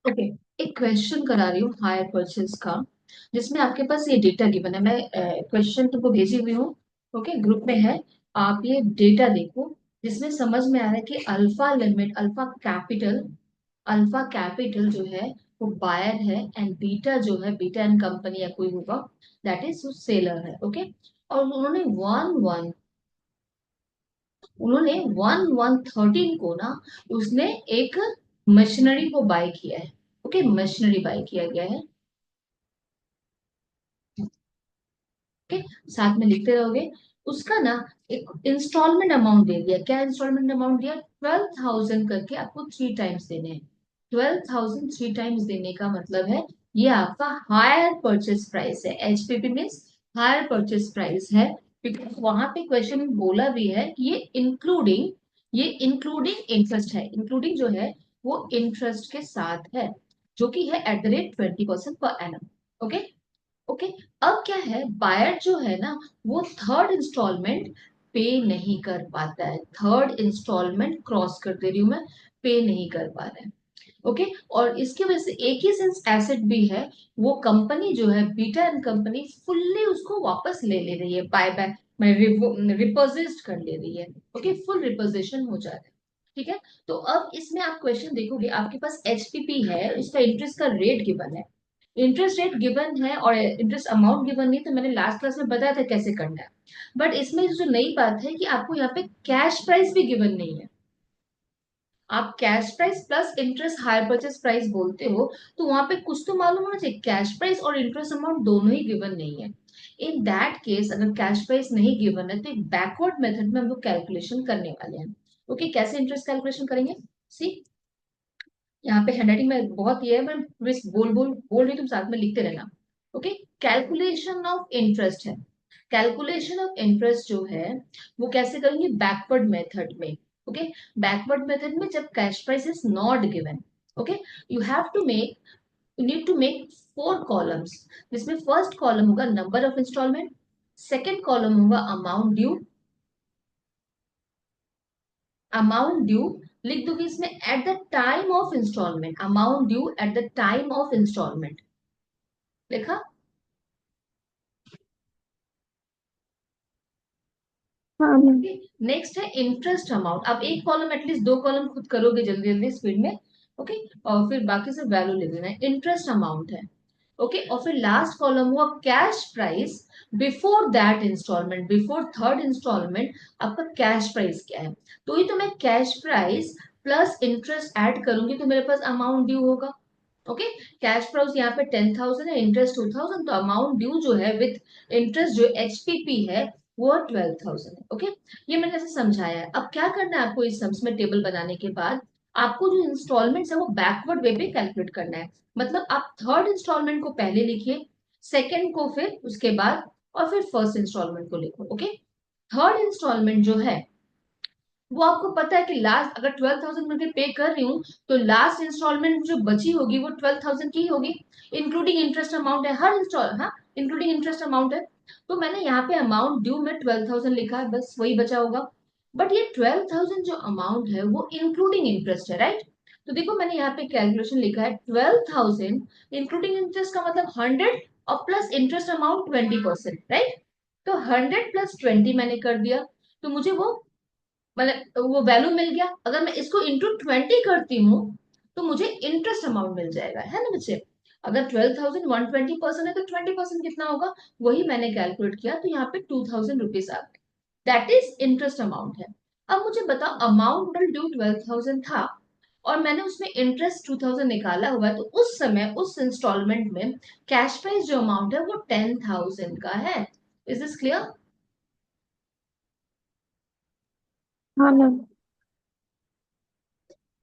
Okay, एक question करा रही हूँ हायर परचेज का, जिसमें आपके पास ये डेटा गिवन है। मैं क्वेश्चन तुमको भेजी हुई हूँ। ओके, ग्रुप में है। आप ये डेटा देखो, जिसमें समझ में आ रहा है कि अल्फा लिमिट, अल्फा कैपिटल जो है वो बायर है, एंड बीटा जो है, बीटा एंड कंपनी या कोई होगा, दैट इज सेलर है। ओके, और उन्होंने 1/1/13 को ना, उसने एक मशीनरी को बाय किया है। ओके, मशीनरी बाय किया गया है। ओके, साथ में लिखते रहोगे। उसका ना एक इंस्टॉलमेंट अमाउंट दे दिया। क्या इंस्टॉलमेंट अमाउंट दिया? 12,000 करके आपको 3 टाइम्स देने हैं। 12,000 3 टाइम्स देने का मतलब है ये आपका हायर परचेस प्राइस है। HPP means hire purchase price है, बिकॉज वहां पे क्वेश्चन में बोला भी है कि ये इंक्लूडिंग इंटरेस्ट है। इंक्लूडिंग जो है वो इंटरेस्ट के साथ है, जो कि है @20% पर एनम। ओके। ओके, अब क्या है, बायर जो है ना, वो थर्ड इंस्टॉलमेंट पे नहीं कर पाता है। थर्ड इंस्टॉलमेंट क्रॉस कर दे रही हूं मैं, पे नहीं कर पा रहा है। ओके, और इसकी वजह से एक ही सेंस एसेट भी है, वो कंपनी जो है बीटा एंड कंपनी फुल्ली उसको वापस ले रही है, बाय बैक मैं रिपोजिट कर ले रही है। ओके, फुल रिपोजिशन हो जा रहा है। ठीक है। तो अब इसमें आप क्वेश्चन देखोगे, आपके पास एचपीपी है, उसका इंटरेस्ट का रेट गिवन है, इंटरेस्ट रेट गिवन है, और इंटरेस्ट अमाउंट गिवन नहीं। तो मैंने लास्ट क्लास में बताया था कैसे करना है। बट इसमें जो नई बात है कि आपको यहाँ पे कैश प्राइस भी गिवन नहीं है। आप cash price plus interest hire purchase price बोलते हो, तो वहां पे कुछ तो मालूम होना चाहिए। कैश प्राइस और इंटरेस्ट अमाउंट दोनों ही गिवन नहीं है। इन दैट केस अगर कैश प्राइस नहीं गिवन है, तो एक बैकवर्ड मेथड में हम लोग कैलकुलेशन करने वाले हैं। ओके, कैसे इंटरेस्ट कैलकुलेशन करेंगे? सी, यहाँ पे हैंडराइटिंग में बहुत ये है, मैं बस बोल रही, तुम साथ में लिखते रहना। ओके, कैलकुलेशन ऑफ इंटरेस्ट है। कैलकुलेशन ऑफ इंटरेस्ट जो है वो कैसे करेंगे? बैकवर्ड मेथड में। ओके, बैकवर्ड मेथड में जब cash price is not given, okay, you have to make you need to make 4 columns, जिसमें फर्स्ट कॉलम होगा number of instalment, second column होगा अमाउंट ड्यू, लिख दूंगी इसमें at the time of instalment, amount due at the time of instalment, लिखा। हाँ ma'am. Next है interest amount. अब एक कॉलम एटलीस्ट, 2 कॉलम खुद करोगे जल्दी जल्दी स्पीड में। ओके, और फिर बाकी सब वैल्यू लिख देना है। इंटरेस्ट अमाउंट है। ओके, और फिर लास्ट कॉलम हुआ cash price before that instalment, before third instalment आपका कैश प्राइस क्या है। तो ही तो मैं cash price plus interest add करूंगी तो मेरे पास अमाउंट ड्यू होगा। ओके, कैश प्राइस यहाँ पे 10,000 है, इंटरेस्ट 2,000, तो अमाउंट ड्यू जो है विथ इंटरेस्ट जो एचपीपी है वो 12,000 है। ओके, ये मैंने ऐसे समझाया है। अब क्या करना है आपको इस सम्स में टेबल बनाने के बाद, आपको जो इंस्टॉलमेंट्स है वो बैकवर्ड वे पे कैलकुलेट करना है। मतलब आप थर्ड इंस्टॉलमेंट को पहले लिखिए, सेकंड को फिर उसके बाद, और फिर फर्स्ट इंस्टॉलमेंट को लिखो। ओके, थर्ड इंस्टॉलमेंट जो है वो आपको पता है कि लास्ट अगर 12,000 में पे कर रही हूँ, तो लास्ट इंस्टॉलमेंट जो बची होगी वो 12,000 की ही होगी, इंक्लूडिंग इंटरेस्ट अमाउंट है हर इंस्टॉल, हाँ, इंक्लूडिंग इंटरेस्ट अमाउंट है। तो मैंने यहाँ पे अमाउंट ड्यू में 12,000 लिखा है, बस वही बचा होगा। बट ये 12,000 जो अमाउंट है वो इंक्लूडिंग इंटरेस्ट है, राइट? तो देखो मैंने यहाँ पे कैलकुलेशन लिखा है 12,000 इंक्लूडिंग इंटरेस्ट का मतलब 100, और प्लस इंटरेस्ट अमाउंट 20%, राइट? तो 100 + 20 मैंने कर दिया, तो मुझे वो मतलब वो वैल्यू मिल गया। अगर मैं इसको इंटू 20 करती हूँ, तो मुझे इंटरेस्ट अमाउंट मिल जाएगा, है ना बच्चे? अगर 12,000 120% है तो 20% कितना होगा, वही मैंने कैलकुलेट किया, तो यहाँ पे 2,000 रुपीज आ गए। दैट इज इंटरेस्ट अमाउंट है। अब मुझे बताओ, अमाउंट ड्यू 12,000 था, और मैंने उसमें इंटरेस्ट 2,000 निकाला हुआ है, तो उस समय उस इंस्टॉलमेंट में कैश प्राइस जो अमाउंट है वो 10,000 का है। Is this clear? हाँ मैम।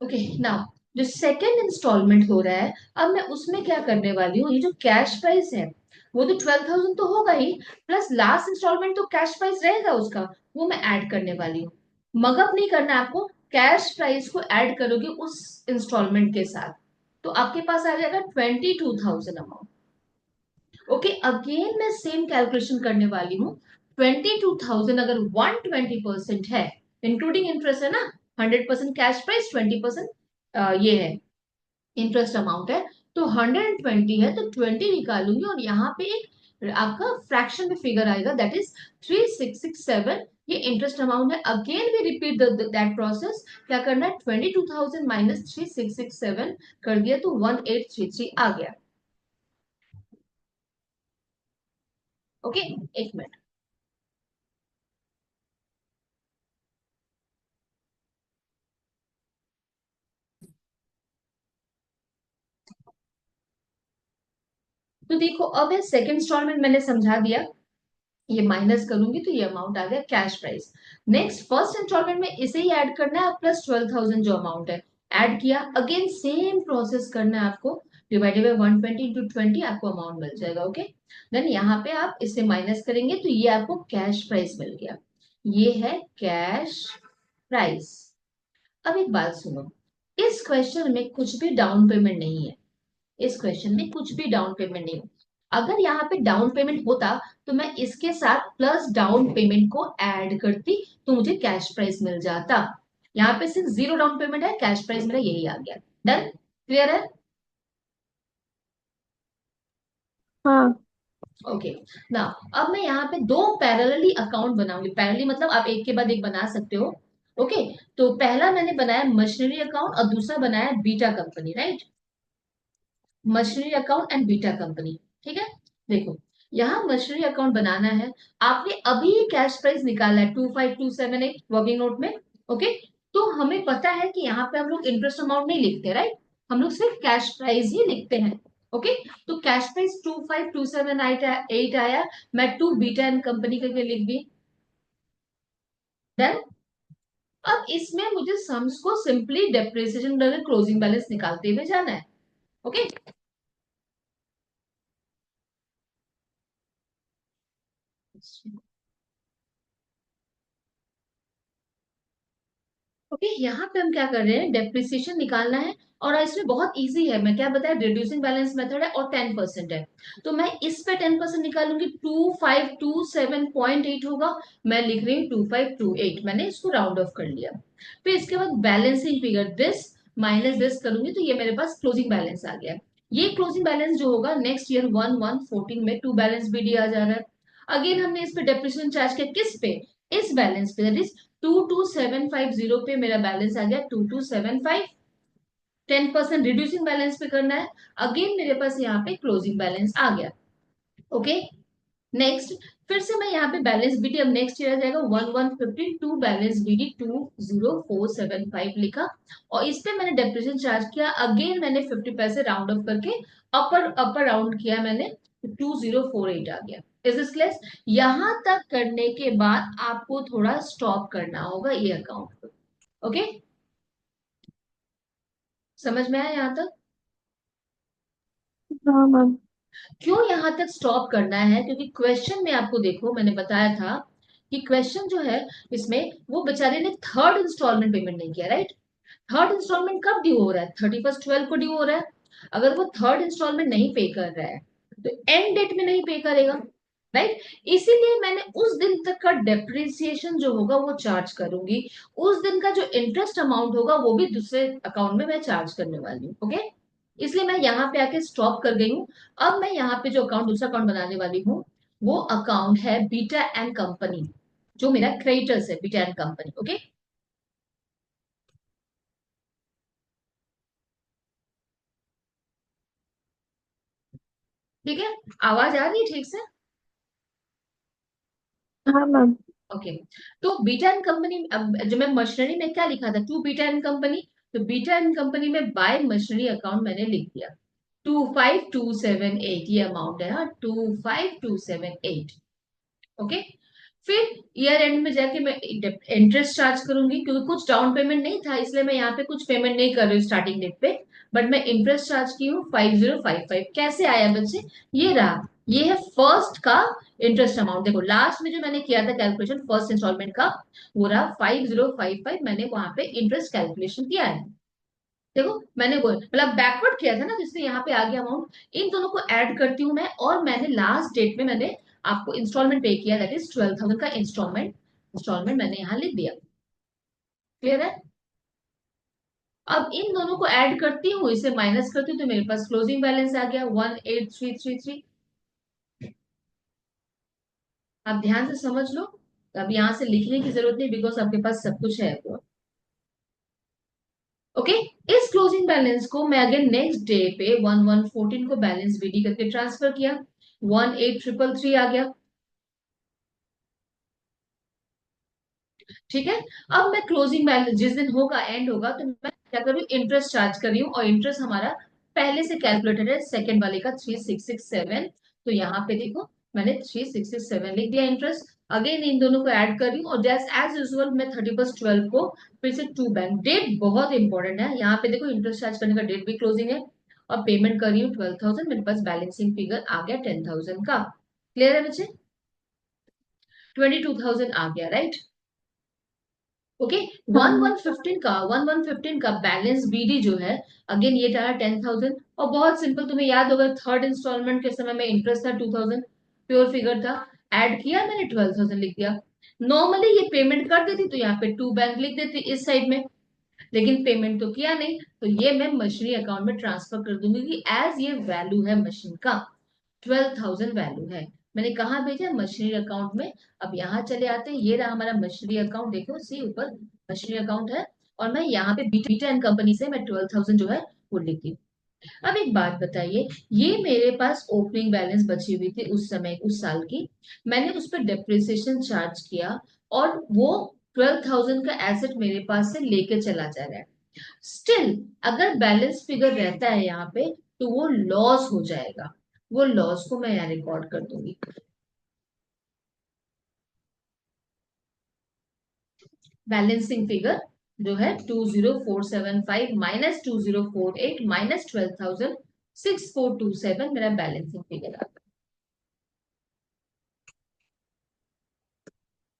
ओके, नाउ जो सेकंड इंस्टॉलमेंट हो रहा है, अब मैं उसमें क्या करने वाली हूँ, ये जो कैश प्राइस है वो तो 12,000 तो होगा ही, प्लस लास्ट इंस्टॉलमेंट तो कैश प्राइस रहेगा उसका, वो मैं ऐड करने वाली हूँ। मगअप नहीं करना है आपको, कैश प्राइस को ऐड करोगे उस इंस्टॉलमेंट के साथ, तो आपके पास आ जाएगा 22,000 अमाउंट। ओके, अगेन मैं सेम कैलकुलेशन करने वाली हूँ। 22,000 अगर 120% है, इंक्लूडिंग इंटरेस्ट है ना, 100% कैश प्राइस, 20% ये है इंटरेस्ट अमाउंट है, तो 120 है तो 20 निकालूंगी और यहाँ पे एक आपका फ्रैक्शन में फिगर आएगा, दैट इज 3667। ये इंटरेस्ट अमाउंट है। Again we repeat that process. क्या करना है, 22,000 माइनस 3667 कर दिया तो 1833 आ गया। ओके, एक मिनट। तो देखो, अब है सेकंड इंस्टॉलमेंट मैंने समझा दिया, ये माइनस करूंगी तो ये अमाउंट आ गया cash price. Next first instalment में इसे ही ऐड करना है प्लस 12,000 जो अमाउंट है, ऐड किया। अगेन सेम प्रोसेस करना है आपको, डिवाइडेड बाय 120 इंटू 20 आपको अमाउंट मिल जाएगा। ओके, देन यहाँ पे आप इसे माइनस करेंगे तो ये आपको कैश प्राइस मिल गया। ये है कैश प्राइस। अब एक बात सुनो, इस क्वेश्चन में कुछ भी डाउन पेमेंट नहीं है। इस क्वेश्चन में कुछ भी डाउन पेमेंट नहीं हो। अगर यहाँ पे डाउन पेमेंट होता तो मैं इसके साथ प्लस डाउन पेमेंट को ऐड करती तो मुझे कैश प्राइस मिल जाता। यहाँ पे सिर्फ जीरो डाउन पेमेंट है, कैश प्राइस मेरा यही आ गया। डन, क्लियर है? हाँ ओके ना, अब मैं यहाँ पे दो पैरेलली अकाउंट बनाऊंगी। पैरेलली मतलब आप एक के बाद एक बना सकते हो। ओके, तो पहला मैंने बनाया मशीनरी अकाउंट और दूसरा बनाया beta company, right? Machinery account and beta company, ठीक है। देखो, यहाँ मशीनरी अकाउंट बनाना है। आपने अभी कैश प्राइस निकाला है 25278 वर्किंग नोट में। ओके, तो हमें पता है कि यहाँ पे हम लोग इंटरेस्ट अमाउंट नहीं लिखते, राइट? हम लोग सिर्फ कैश प्राइस ही लिखते हैं। ओके, तो कैश प्राइस 25278 आया। मैं टू बीटा एंड कंपनी करके लिख दी। डन। अब इसमें मुझे सम्स को सिंपली डेप्रिसिएशन क्लोजिंग बैलेंस निकालते हुए जाना है। ओके, ओके, यहाँ पे हम क्या कर रहे हैं, डेप्रिसिएशन निकालना है। और इसमें बहुत इजी है, मैं क्या बताया, रिड्यूसिंग बैलेंस मेथड है और 10% है। तो मैं इस पे 10% निकालूंगी, 2527.8 होगा। मैं लिख रही हूँ 2528, मैंने इसको राउंड ऑफ कर लिया। फिर इसके बाद balancing figure this minus this करूंगी तो ये मेरे पास क्लोजिंग बैलेंस आ गया। ये क्लोजिंग बैलेंस जो होगा नेक्स्ट ईयर 1114 में टू बैलेंस बीडी आ जा रहा है। अगेन हमने इस पे डेप्रिसिएशन चार्ज किया, किस पे, इस बैलेंस पे, दैट इज 22750 पे मेरा बैलेंस आ गया 2275। 10% रिड्यूसिंग बैलेंस पे करना है। अगेन मेरे पास यहाँ पे क्लोजिंग बैलेंस आ गया। ओके, नेक्स्ट फिर से मैं यहाँ पे बैलेंस बीटी, अब नेक्स्ट ईयर आ जाएगा 1115, टू बैलेंस बीटी 20475 लिखा। और इस पे मैंने डेप्रिसिएशन चार्ज किया। अगेन मैंने 50 पैसे राउंड ऑफ करके अपर अपर राउंड किया मैंने, 2048 आ गया। Is this clear? यहां तक करने के बाद आपको थोड़ा स्टॉप करना होगा ये अकाउंट को। ओके, समझ में आया यहाँ तक? हाँ मैम। क्यों यहां तक स्टॉप करना है, क्योंकि क्वेश्चन में आपको देखो मैंने बताया था कि क्वेश्चन जो है इसमें, वो बेचारे ने थर्ड इंस्टॉलमेंट पेमेंट नहीं किया, राइट? थर्ड इंस्टॉलमेंट कब ड्यू हो रहा है, 31/12 को ड्यू हो रहा है। अगर वो थर्ड इंस्टॉलमेंट नहीं पे कर रहा है तो एंड डेट में नहीं पे करेगा, राइट? इसीलिए मैंने उस दिन तक का डेप्रिसिएशन जो होगा वो चार्ज करूंगी। उस दिन का जो इंटरेस्ट अमाउंट होगा वो भी दूसरे अकाउंट में मैं चार्ज करने वाली हूँ। ओके, इसलिए मैं यहाँ पे आके स्टॉप कर गई हूँ। अब मैं यहाँ पे जो अकाउंट, दूसरा अकाउंट बनाने वाली हूँ, वो अकाउंट है बीटा एंड कंपनी, जो मेरा क्रेडिटर्स है, बीटा एंड कंपनी। ओके, ठीक है, आवाज आ रही है ठीक से? हाँ मैम। ओके, तो बीटा एंड कंपनी, अब जो मैं मशीनरी में क्या लिखा था, टू बीटा एंड कंपनी, तो बीटा एंड कंपनी में बाय मशीनरी अकाउंट मैंने लिख दिया 25278, ये अमाउंट है, हाँ 25278। ओके, फिर ईयर एंड में जाके मैं इंटरेस्ट चार्ज करूंगी, क्योंकि कुछ डाउन पेमेंट नहीं था इसलिए मैं यहाँ पे कुछ पेमेंट नहीं कर रही हूँ स्टार्टिंग डेट पे। बट मैं इंटरेस्ट चार्ज की हूँ 5055। कैसे आया बच्चे, ये रहा, ये है फर्स्ट का इंटरेस्ट अमाउंट। देखो लास्ट में जो मैंने किया था कैलकुलेशन फर्स्ट इंस्टॉलमेंट का, वो रहा 5055, मैंने वहां पे इंटरेस्ट कैलकुलेशन किया है। देखो मैंने वो मतलब बैकवर्ड किया था ना, जिससे यहाँ पे आ गया अमाउंट। इन दोनों को ऐड करती हूँ मैं, और मैंने लास्ट डेट में मैंने आपको इंस्टॉलमेंट पे किया, दैट इज 12,000 का इंस्टॉलमेंट। इंस्टॉलमेंट मैंने यहाँ लिख दिया। क्लियर है? अब इन दोनों को ऐड करती हूँ, इसे माइनस करती हूँ, तो मेरे पास क्लोजिंग बैलेंस आ गया 18333। आप ध्यान से समझ लो, अब यहां से लिखने की जरूरत नहीं, बिकॉज आपके पास सब कुछ है। ओके, इस क्लोजिंग बैलेंस को मैं अगेन नेक्स्ट डे पे 1114 को बैलेंस बीडी करके ट्रांसफर किया, 18333 आ गया। ठीक है, अब मैं क्लोजिंग बैलेंस जिस दिन होगा, एंड होगा, तो मैं क्या करूँ, इंटरेस्ट चार्ज कर रही हूँ, और इंटरेस्ट हमारा पहले से कैलकुलेटेड है, सेकंड वाले का 3667। तो यहाँ पे देखो, मैंने 3667 लिख दिया इंटरेस्ट। अगेन इन दोनों को ऐड कर रही हूँ, और जैस एज यूजुअल मैं 31/12 को फिर से टू बैंक डेट बहुत इंपॉर्टेंट है, यहाँ पे देखो इंटरेस्ट चार्ज करने का डेट भी क्लोजिंग है, और पेमेंट कर रही हूँ 12,000। मेरे पास बैलेंसिंग फिगर आ गया 10,000 का। क्लियर है बच्चे? 22,000 आ गया, राइट? ओके, हाँ वन मैम। वन फिफ्टीन का 1115 का बैलेंस बीडी जो है, अगेन ये रहा 10,000। और बहुत सिंपल, तुम्हें याद होगा थर्ड इंस्टॉलमेंट के समय में इंटरेस्ट था 2,000, प्योर फिगर था, ऐड किया मैंने 12,000 लिख दिया। नॉर्मली ये पेमेंट कर देती तो यहाँ पे टू बैंक लिख देती इस साइड में, लेकिन पेमेंट तो किया नहीं, तो ये मैं मशीनरी अकाउंट में ट्रांसफर कर दूंगी कि एज ये वैल्यू है मशीन का, 12,000 वैल्यू है। मैंने कहा भेजा, मशीनरी अकाउंट में। अब यहाँ चले आते हैं, ये रहा हमारा मशीनरी अकाउंट, देखो सी ऊपर मशीनरी अकाउंट है, और मैं यहाँ पे बीटा एंड कंपनी से मैं 12,000 जो है वो लिख दी। अब एक बात बताइए, ये मेरे पास ओपनिंग बैलेंस बची हुई थी उस समय, उस साल की, मैंने उस पर डेप्रिसिएशन चार्ज किया, और वो 12,000 का एसेट मेरे पास से लेके चला जा रहा है। स्टिल अगर बैलेंस फिगर रहता है यहाँ पे, तो वो लॉस हो जाएगा, वो लॉस को मैं यहाँ रिकॉर्ड कर दूंगी। बैलेंसिंग फिगर जो है 20475 माइनस 2048 माइनस 12,6427 मेरा बैलेंसिंग फिगर आ गया।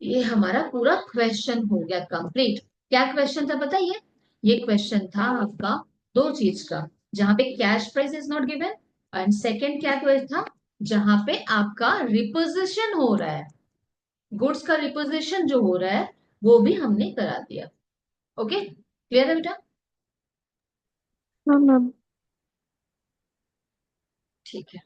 ये हमारा पूरा क्वेश्चन हो गया कंप्लीट। क्या क्वेश्चन था बताइए? ये क्वेश्चन था आपका दो चीज का, जहां पे cash price is not given, and second क्या क्वेश्चन था, जहां पे आपका रिपोजिशन हो रहा है, गुड्स का रिपोजिशन जो हो रहा है, वो भी हमने करा दिया। ओके, क्लियर है बेटा? हाँ मैम। ठीक है।